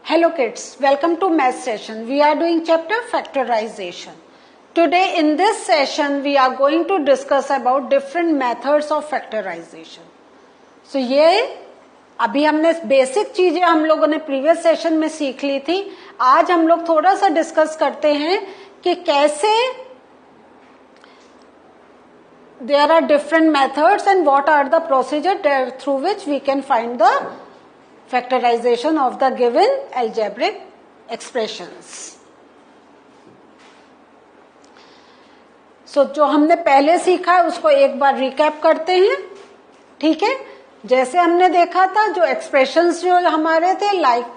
Hello kids, welcome to math session. We are doing chapter factorization. Today in this session we are going to discuss about different methods of factorization. So ये अभी हमने basic चीजें हम लोगों ने previous session में सीख ली थी. आज हम लोग थोड़ा सा डिस्कस करते हैं कि कैसे there are different methods and what are the procedure through which we can find the factorization of the given algebraic expressions. So जो हमने पहले सीखा है उसको एक बार रिकैप करते हैं. ठीक है, जैसे हमने देखा था जो एक्सप्रेशंस जो हमारे थे लाइक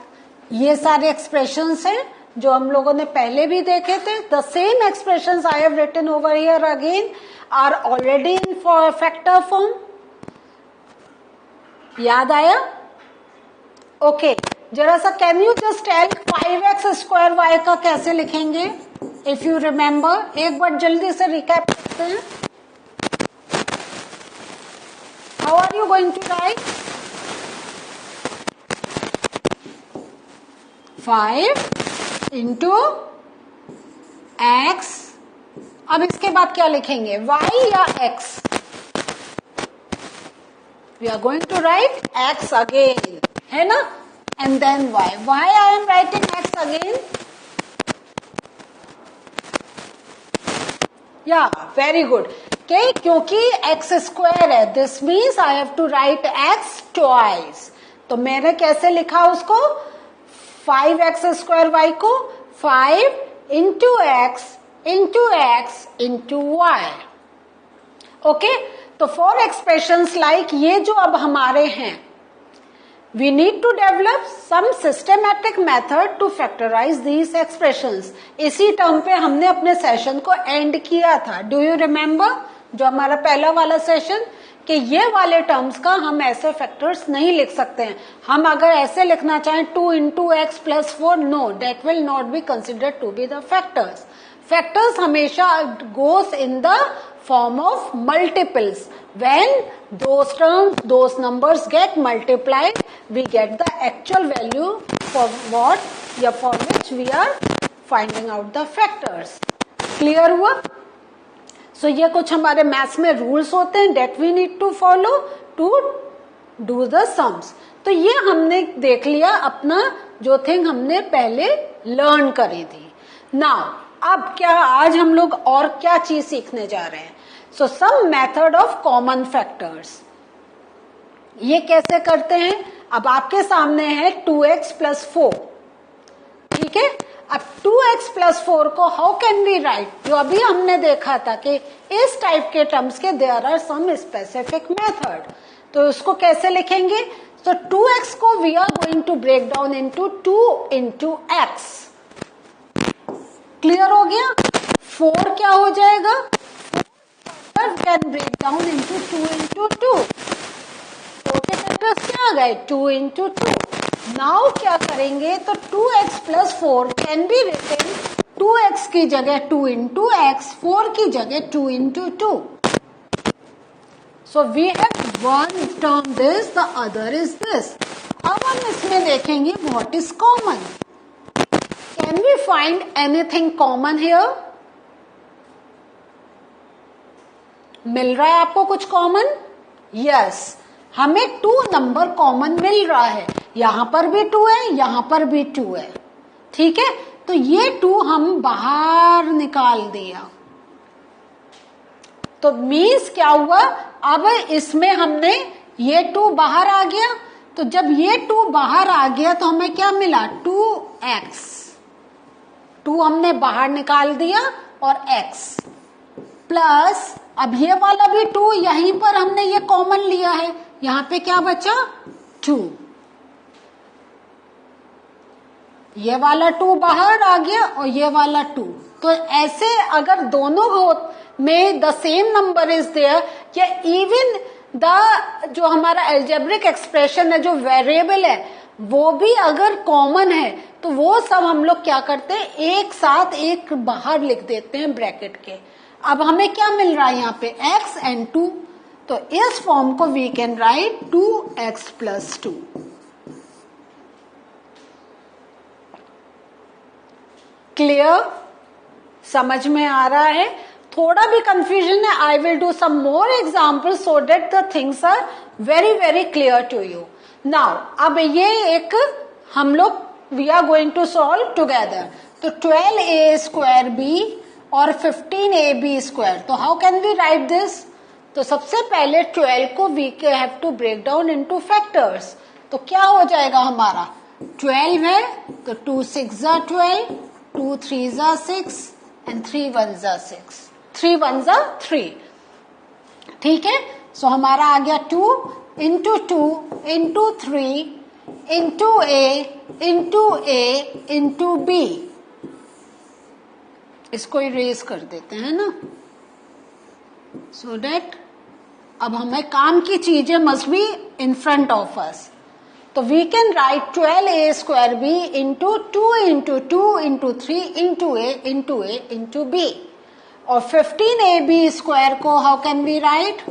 ये सारे एक्सप्रेशंस हैं जो हम लोगों ने पहले भी देखे थे. The same expressions I have written over here again are already in factor form. याद आया? ओके, जरा सा can you just tell 5x square y का कैसे लिखेंगे? इफ यू रिमेम्बर, एक बार जल्दी से रिकैप करते हैं. How are you going to write? 5 into x. अब इसके बाद क्या लिखेंगे? y या x? We are going to write x again, है ना? And then y. Why I am writing x again? Yeah, very good. Okay, क्योंकि x स्क्वायर है, this means I have to write x twice. तो मैंने कैसे लिखा उसको? 5x square y को 5 into x into x into y. Okay, तो for expressions like ये जो अब हमारे हैं, we need to develop some systematic method to factorize these expressions. इसी टर्म पे हमने अपने सेशन को एंड किया था. डू यू रिमेम्बर जो हमारा पहला वाला सेशन, कि ये वाले टर्म्स का हम ऐसे फैक्टर्स नहीं लिख सकते हैं. हम अगर ऐसे लिखना चाहें 2 into x plus 4, no, that will not be considered to be the factors. Factors हमेशा goes in the form of multiples. When those numbers get multiplied, we get the actual value for for which we are finding out the factors. Clear हुआ? So ये कुछ हमारे maths में rules होते हैं that we need to follow to do the sums. तो ये हमने देख लिया अपना जो थिंग हमने पहले लर्न करी थी. Now अब क्या आज हम लोग और क्या चीज सीखने जा रहे हैं? So some method of common factors. ये कैसे करते हैं? अब आपके सामने है 2x प्लस 4. ठीक है, अब 2x प्लस 4 को हाउ कैन वी राइट? जो अभी हमने देखा था कि इस टाइप के टर्म्स के there are some specific method. तो उसको कैसे लिखेंगे? सो 2x को we are going to break down into 2 into x. Clear हो गया? 4 क्या हो जाएगा? 4 can break down into 2 into 2. 4 के फैक्टर्स क्या आ गए? 2 इंटू 2. नाउ क्या करेंगे? तो 2x plus 4 can be written 2x की जगह 2 इंटू x, 4 की जगह 2 into 2. So we have one term this, the other is this. अब हम इसमें देखेंगे what is common. Can we find anything common here? मिल रहा है आपको कुछ कॉमन? Yes, हमें 2 नंबर कॉमन मिल रहा है. यहां पर भी 2 है, यहां पर भी 2 है. ठीक है, तो ये 2 हम बाहर निकाल दिया. तो मीन्स क्या हुआ? अब इसमें हमने ये 2 बाहर आ गया. तो जब ये 2 बाहर आ गया तो हमें क्या मिला? 2x. 2 हमने बाहर निकाल दिया और x प्लस अब ये वाला भी 2, यहीं पर हमने ये कॉमन लिया है. यहां पे क्या बचा? 2. ये वाला 2 बाहर आ गया और ये वाला 2. तो ऐसे अगर दोनों में the same number is there, या इवन द जो हमारा अलजेब्रिक एक्सप्रेशन है, जो वेरिएबल है, वो भी अगर कॉमन है तो वो सब हम लोग क्या करते हैं? एक साथ एक बाहर लिख देते हैं ब्रैकेट के. अब हमें क्या मिल रहा है यहाँ पे? x and 2. तो इस फॉर्म को we can write 2x plus 2. Clear? समझ में आ रहा है? थोड़ा भी कंफ्यूजन है, I will do some more example so that the things are very very clear to you. Now अब ये एक हम लोग we are going to solve together. तो 12a² b और 15ab². तो how can we write this? तो सबसे पहले 12 को वी के have to break down into factors. तो क्या हो जाएगा हमारा? 12 है तो 2 6 are 12, 2 3 are 6 and 3 1 are 6, 3 1 are 3. ठीक है, सो हमारा आ गया 2 into 2 into 3 into a into b. इसको इरेज कर देते हैं ना, सो डेट अब हमें काम की चीजें must be in front of us. तो we can write 12a² b into 2 into 2 into 3 into a into b. और 15ab² को हाउ कैन वी राइट?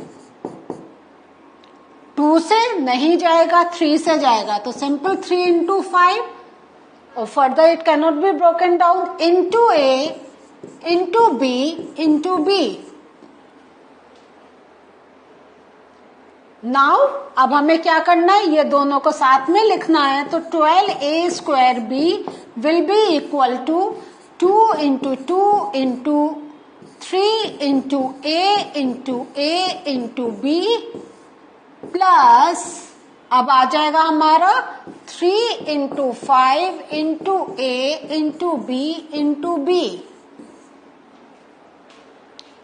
2 से नहीं जाएगा, 3 से जाएगा, तो सिंपल 3 into 5 और further it cannot be broken down into a into b into b. Now अब हमें क्या करना है? ये दोनों को साथ में लिखना है. तो 12a² b will be equal to 2 into 2 into 3 into a into b plus अब आ जाएगा हमारा 3 into 5 into a into b into b.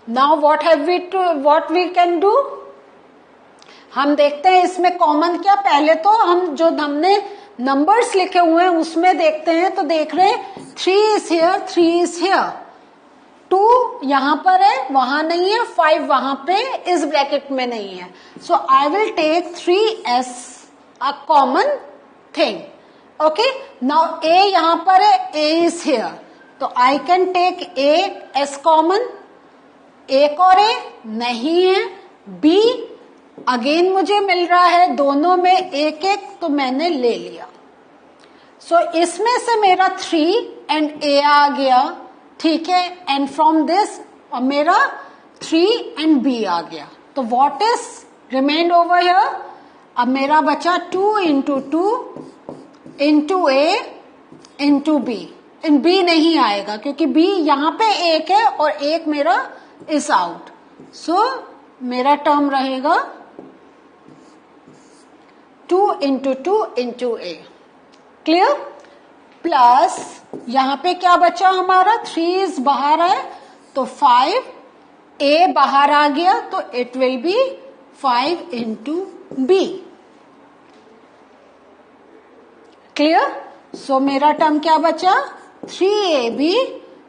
Now what we can do? हम देखते हैं इसमें कॉमन क्या. पहले तो हम जो हमने नंबर्स लिखे हुए हैं उसमें देखते हैं. तो देख रहे हैं 3 is here, 3 is here, 2 यहां पर है, वहां नहीं है, 5 वहां पे इस ब्रैकेट में नहीं है. So I will take 3 as a common thing. Okay, now a यहां पर है, a is here, तो I can take a as common. एक और a नहीं है, b अगेन मुझे मिल रहा है, दोनों में एक एक, तो मैंने ले लिया. सो इसमें से मेरा 3 एंड a आ गया. ठीक है, एंड फ्रॉम दिस मेरा 3 एंड b आ गया. तो what is remained over here? अब मेरा बचा 2 into 2 into a into b. In b नहीं आएगा क्योंकि b यहां पे एक है और एक मेरा इज आउट. सो मेरा टर्म रहेगा 2 into 2 into a. Clear? Plus यहां पे क्या बचा हमारा? 3 बाहर है तो 5, a बाहर आ गया तो it will be 5 into b. Clear? So मेरा टर्म क्या बचा? 3ab,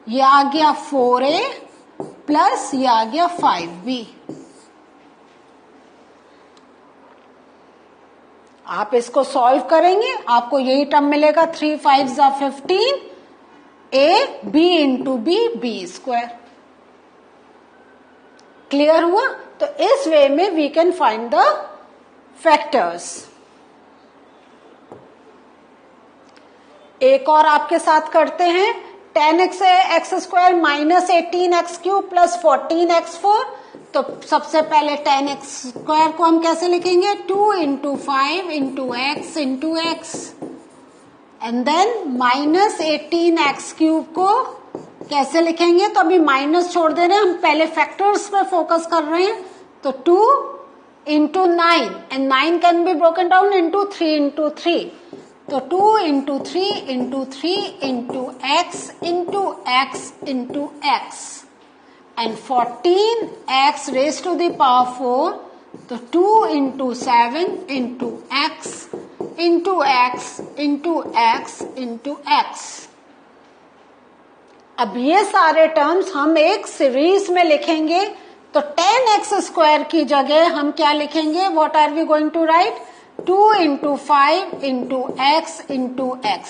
ये आ गया 4a प्लस ये आ गया 5b. आप इसको सॉल्व करेंगे, आपको यही टर्म मिलेगा. 3 5 are 15, a b into b b². Clear हुआ? तो इस वे में we can find the factors. एक और आपके साथ करते हैं. 10x² minus 18x³ plus 14x4. तो सबसे पहले 10x² को हम कैसे लिखेंगे? 2 into 5 into x into x. And then minus 18x³ को कैसे लिखेंगे? तो अभी माइनस छोड़ दे रहे हैं, हम पहले फैक्टर्स पर फोकस कर रहे हैं. तो 2 into 9 and 9 can be broken down into 3 into 3. तो 2 into 3 into 3 into x into x into x. And 14x raised to the power 4. तो 2 into 7 into x into x into x into x. अब ये सारे terms हम एक series में लिखेंगे. तो 10x² की जगह हम क्या लिखेंगे? What are we going to write? 2 into 5 into x into x.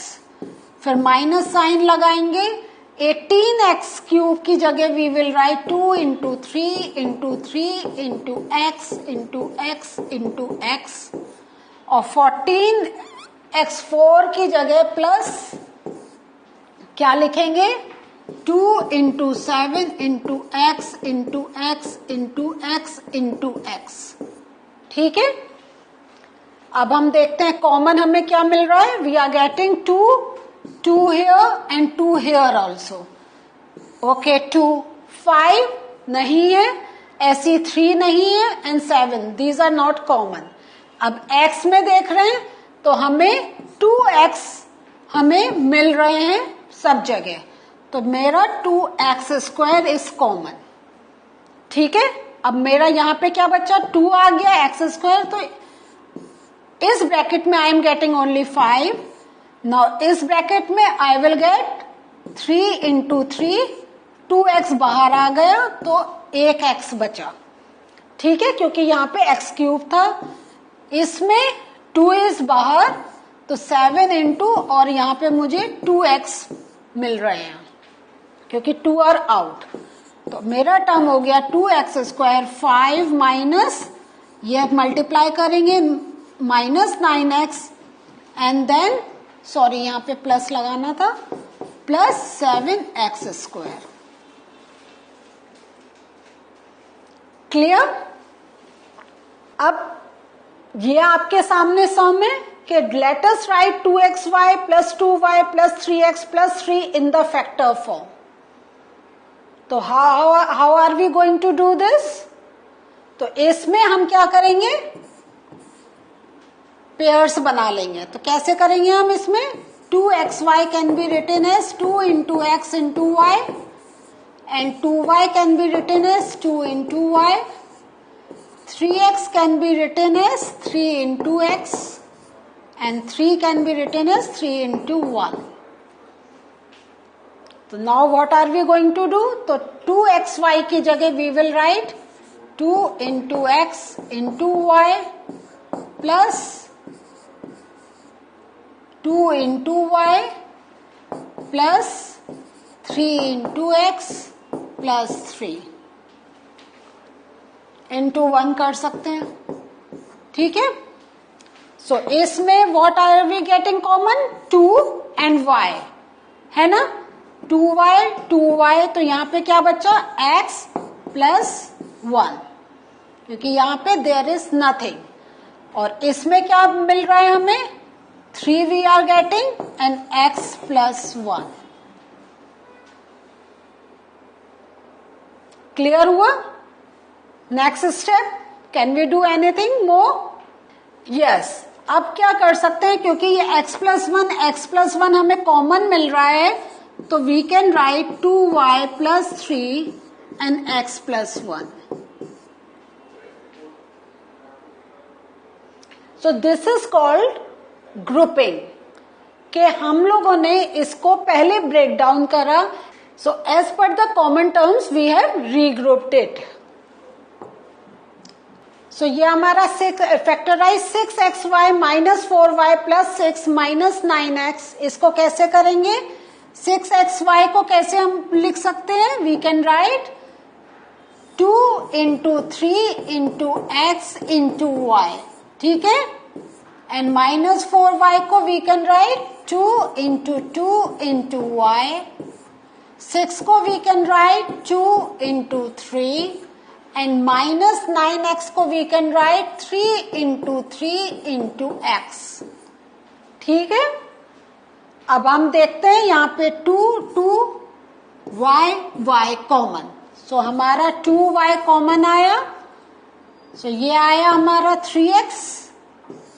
फिर माइनस साइन लगाएंगे. 18x³ की जगह we will write 2 into 3 into 3 into x into x into x. और 14x4 की जगह प्लस क्या लिखेंगे? 2 into 7 into X into X into X into x. ठीक है, अब हम देखते हैं कॉमन हमें क्या मिल रहा है। We are getting 2 here and 2 here also. Okay, 2 5 नहीं है, ऐसी 3 नहीं है and 7, these are not common. अब x में देख रहे हैं तो हमें 2x हमें मिल रहे हैं सब जगह, तो मेरा 2x² इज कॉमन। ठीक है, अब मेरा यहां पे क्या बचा, 2 आ गया, x², तो इस ब्रैकेट में I am getting only 5। Now इस ब्रैकेट में I will get 3 into 3, 2x बाहर आ गया तो 1x बचा। ठीक है, क्योंकि यहाँ पे x³ था, इसमें 2 इज बाहर तो 7 इंटू, और यहाँ पे मुझे 2x मिल रहे हैं क्योंकि 2 आर आउट। तो मेरा टर्म हो गया 2x², 5 माइनस, ये मल्टीप्लाई करेंगे, -9x एंड देन, सॉरी यहाँ पे प्लस लगाना था, प्लस 7x²। क्लियर? अब ये आपके सामने सम है कि let us write 2xy plus 2y plus 3x plus 3 in the factor form. तो how are we going to do this? तो इसमें हम क्या करेंगे, पेयर्स बना लेंगे। तो कैसे करेंगे हम इसमें, 2xy can be written as 2 into X into Y and 2y can be written as 2 into y, 3x can be written as 3 into x and 3 can be written as 3 into 1. So now what are we going to do? तो 2xy की जगह we will write 2 into x into y plus 2 into y plus 3 into x plus 3 into 1 कर सकते हैं। ठीक है, so इसमें what are we getting common, 2 एंड y है ना, 2y, तो यहां पे क्या बचा, x प्लस 1, क्योंकि यहां पे देयर इज नथिंग। और इसमें क्या मिल रहा है हमें, 3 we are getting and x plus 1। Clear हुआ? Next step, can we do anything more? Yes, अब क्या कर सकते हैं, क्योंकि ये x प्लस 1 हमें कॉमन मिल रहा है, तो we can write 2y plus 3 and x plus 1। So this is called grouping, कि हम लोगों ने इसको पहले ब्रेक डाउन करा। So as per the common terms we have regrouped it. So ये हमारा factorise 6xy minus 4y plus 6 minus 9x, इसको कैसे करेंगे, 6xy को कैसे हम लिख सकते हैं, we can write 2 into 3 into X into Y. ठीक है, एंड माइनस 4y को we can write 2 into 2 into Y. 6 को we can write 2 into 3 and minus 9x को we can write 3 into 3 into x। ठीक है, अब हम देखते हैं यहाँ पे 2 y कॉमन, सो हमारा 2y कॉमन आया, सो ये आया हमारा 3x।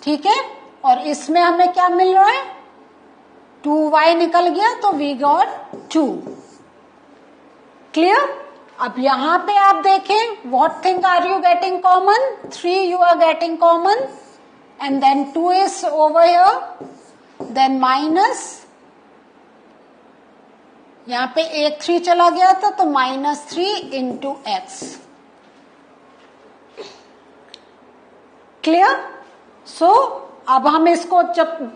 ठीक है, और इसमें हमें क्या मिल रहा है, 2y निकल गया तो वी गॉट 2। क्लियर? अब यहां पे आप देखें, what thing are you getting common, 3 you are getting common and then 2 is over here, then minus, यहां पे एक 3 चला गया था तो -3 इंटू एक्स। क्लियर? सो अब हम इसको जब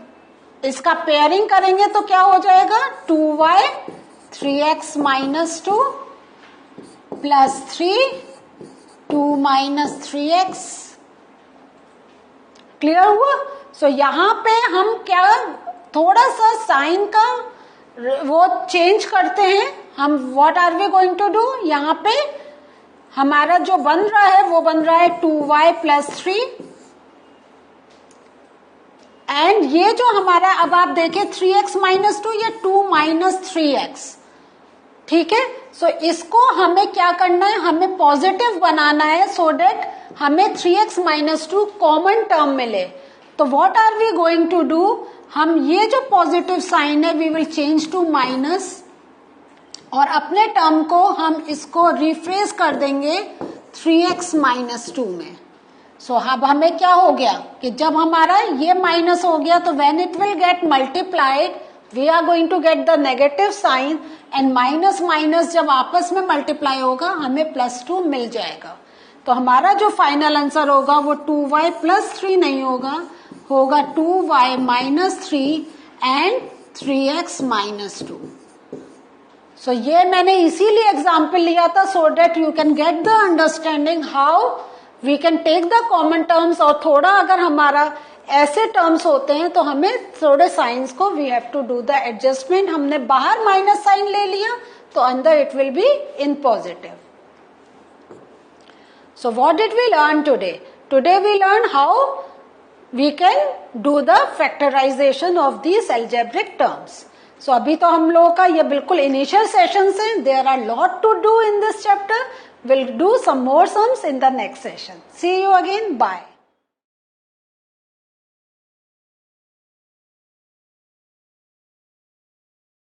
इसका पेयरिंग करेंगे तो क्या हो जाएगा, 2y 3x minus 2 plus 3 2 minus 3x। Clear हुआ? सो यहां पे हम क्या थोड़ा सा साइन का वो चेंज करते हैं, हम what are we going to do, यहाँ पे हमारा जो बन रहा है वो बन रहा है 2y + 3 एंड ये जो हमारा, अब आप देखें 3x - 2, ये 2 - 3x, ठीक है। सो इसको हमें क्या करना है, हमें पॉजिटिव बनाना है सो डेट हमें 3x - 2 कॉमन टर्म मिले। तो what are we going to do, हम ये जो पॉजिटिव साइन है we will change to minus और अपने टर्म को हम इसको रिफ्रेश कर देंगे 3x - 2 में। सो अब हमें क्या हो गया कि जब हमारा ये माइनस हो गया तो when it will get multiplied we are going to get the negative sign and minus minus जब आपस में मल्टीप्लाई होगा हमें +2 मिल जाएगा। तो हमारा जो फाइनल आंसर होगा वो 2y + 3 नहीं होगा, होगा 2y - 3 एंड 3x - 2। सो ये मैंने इसीलिए एग्जाम्पल लिया था so that you can get the understanding how we can take the common terms. और थोड़ा अगर हमारा ऐसे टर्म्स होते हैं तो हमें थोड़े साइंस को we have to do the adjustment. हमने बाहर माइनस साइन ले लिया तो अंदर it will be in positive. So what did we learn today? Today we learn how we can do the factorization of these algebraic terms. So अभी तो हम लोगों का ये बिल्कुल इनिशियल सेशंस हैं, there are lot to do in this chapter. We'll do some more sums in the next session. See you again. Bye.